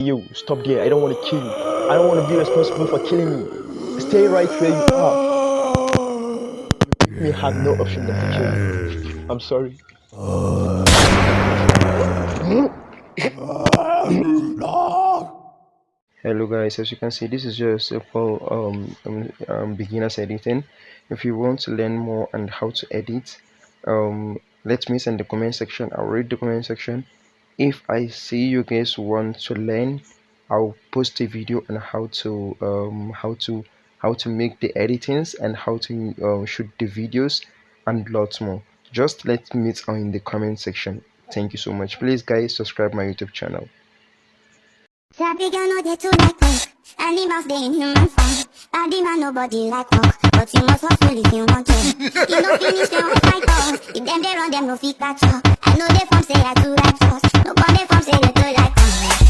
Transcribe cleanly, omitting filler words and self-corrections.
You stop there. I don't want to kill you. I don't want to be responsible for killing you. Stay right where you are. You may have no option than to kill me. I'm sorry. Hello guys, as you can see, this is just simple beginners editing. If you want to learn more on how to edit, let me in the comment section. I'll read the comment section. If I see you guys want to learn, I'll post a video on how to make the editings and how to shoot the videos and lots more. Just let me know in the comment section. Thank you so much. Please guys, subscribe my YouTube channel. Traffic no dey too like work. Animals dey in human form. Body man nobody like work, but you must hustle if you want to. You no finish them with fight us. If them they run them no fit catch up. I know they from say I too righteous. Nobody from say you too like us.